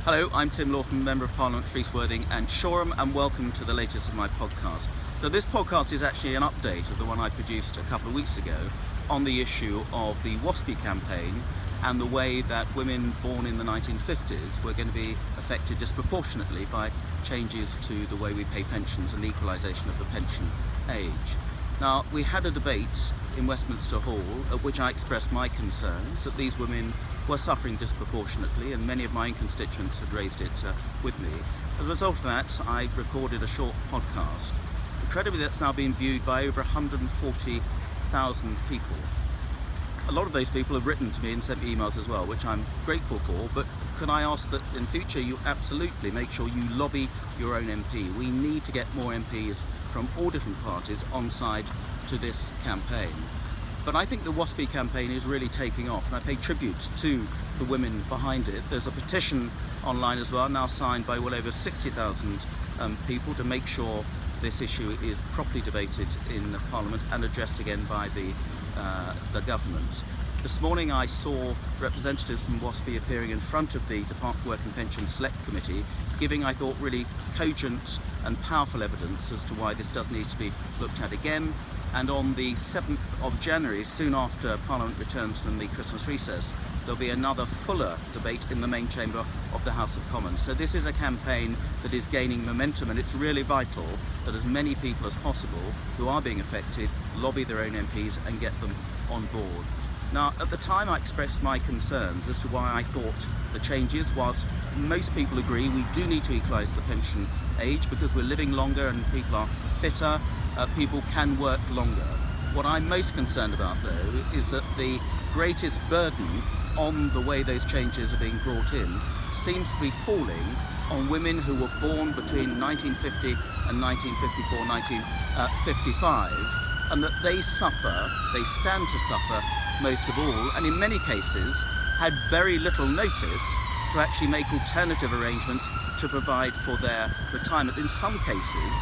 Hello, I'm Tim Loughton, Member of Parliament for East Worthing and Shoreham, and welcome to the latest of my podcast. Now, this podcast is actually an update of the one I produced a couple of weeks ago on the issue of the WASPI campaign and the way that women born in the 1950s were going to be affected disproportionately by changes to the way we pay pensions and the equalisation of the pension age. Now, we had a debate in Westminster Hall at which I expressed my concerns that these women were suffering disproportionately, and many of my constituents had raised it with me. As a result of that, I recorded a short podcast. Incredibly, that's now been viewed by over 140,000 people. A lot of those people have written to me and sent me emails as well, which I'm grateful for, but can I ask that in future you absolutely make sure you lobby your own MP. We need to get more MPs from all different parties on side to this campaign. But I think the WASPI campaign is really taking off, and I pay tribute to the women behind it. There's a petition online as well, now signed by well over 60,000 people to make sure this issue is properly debated in Parliament and addressed again by the government. This morning I saw representatives from WASPI appearing in front of the Department for Work and Pensions Select Committee, giving, I thought, really cogent and powerful evidence as to why this does need to be looked at again. And on the 7th of January, soon after Parliament returns from the Christmas recess, there'll be another fuller debate in the main chamber of the House of Commons. So this is a campaign that is gaining momentum, and it's really vital that as many people as possible who are being affected lobby their own MPs and get them on board. Now, at the time I expressed my concerns as to why I thought the changes, whilst most people agree we do need to equalise the pension age because we're living longer and people are fitter, people can work longer. What I'm most concerned about, though, is that the greatest burden on the way those changes are being brought in seems to be falling on women who were born between 1950 and 1954, 1955, and that they stand to suffer most of all, and in many cases had very little notice to actually make alternative arrangements to provide for their retirement. In some cases,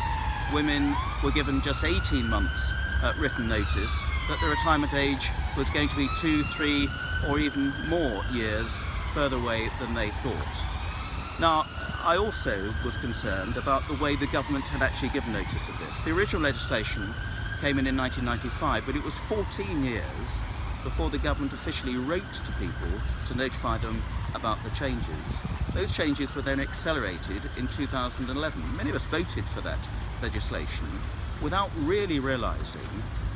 women were given just 18 months written notice that the retirement age was going to be 2, 3 or even more years further away than they thought. Now, I also was concerned about the way the government had actually given notice of this. The original legislation came in 1995, but it was 14 years before the government officially wrote to people to notify them about the changes. Those changes were then accelerated in 2011. Many of us voted for that legislation without really realising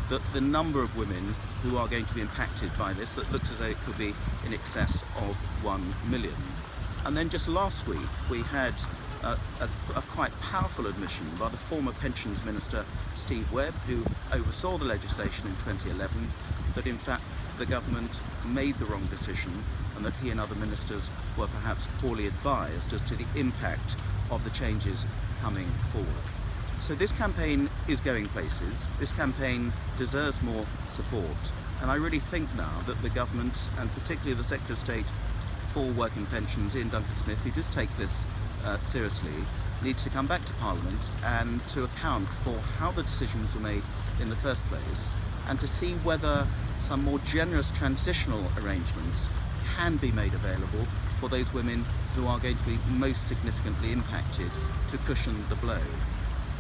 that the number of women who are going to be impacted by this, that looks as though it could be in excess of 1 million. And then just last week we had a quite powerful admission by the former Pensions Minister Steve Webb, who oversaw the legislation in 2011, that in fact the government made the wrong decision and that he and other ministers were perhaps poorly advised as to the impact of the changes coming forward. So this campaign is going places. This campaign deserves more support, and I really think now that the government, and particularly the Secretary of State for Work and Pensions, Iain Duncan Smith, who does take this seriously, needs to come back to Parliament and to account for how the decisions were made in the first place, and to see whether some more generous transitional arrangements can be made available for those women who are going to be most significantly impacted to cushion the blow.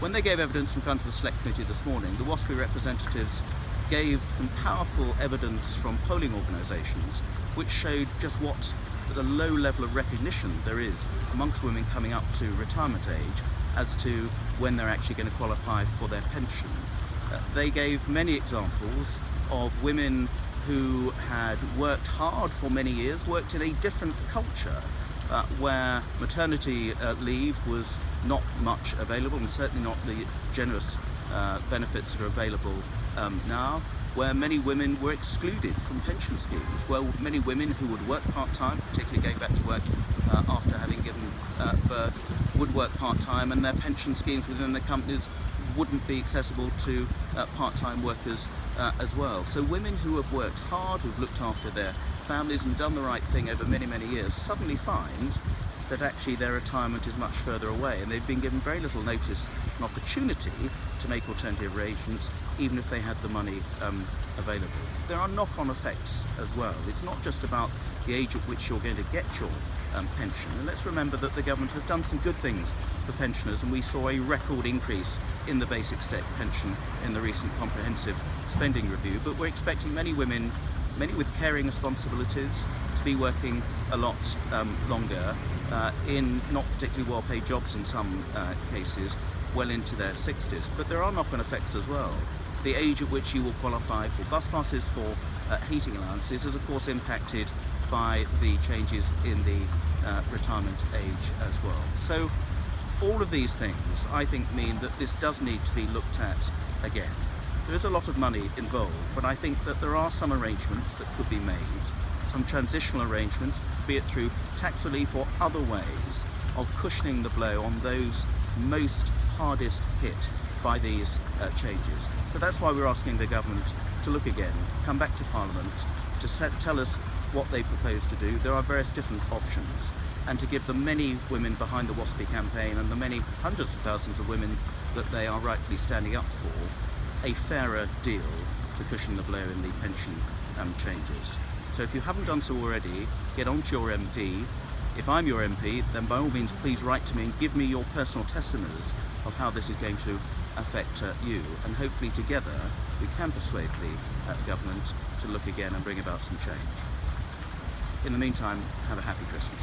When they gave evidence in front of the Select Committee this morning, the WASPI representatives gave some powerful evidence from polling organisations which showed just what the low level of recognition there is amongst women coming up to retirement age as to when they're actually going to qualify for their pension. They gave many examples of women who had worked hard for many years, worked in a different culture where maternity leave was not much available, and certainly not the generous benefits that are available now, where many women were excluded from pension schemes, where many women who would work part-time, particularly going back to work after having given birth, would work part-time, and their pension schemes within the companies wouldn't be accessible to part-time workers as well. So women who have worked hard, who've looked after their families and done the right thing over many, many years, suddenly find that actually their retirement is much further away, and they've been given very little notice and opportunity to make alternative arrangements, even if they had the money available. There are knock-on effects as well. It's not just about the age at which you're going to get your pension. And let's remember that the government has done some good things for pensioners, and we saw a record increase in the basic state pension in the recent comprehensive spending review. But we're expecting many women, many with caring responsibilities, to be working a lot longer in not particularly well-paid jobs in some cases, well into their 60s. But there are knock-on effects as well. The age at which you will qualify for bus passes, for heating allowances, is of course impacted by the changes in the retirement age as well. So all of these things, I think, mean that this does need to be looked at again. There is a lot of money involved, but I think that there are some arrangements that could be made, some transitional arrangements, be it through tax relief or other ways of cushioning the blow on those most hardest hit by these changes. So that's why we're asking the government to look again, come back to Parliament, to tell us what they propose to do. There are various different options, and to give the many women behind the WASPI campaign and the many hundreds of thousands of women that they are rightfully standing up for a fairer deal to cushion the blow in the pension changes. So if you haven't done so already, get on to your MP. If I'm your MP, then by all means please write to me and give me your personal testimonies of how this is going to affect you, and hopefully together we can persuade the government to look again and bring about some change. In the meantime, have a happy Christmas.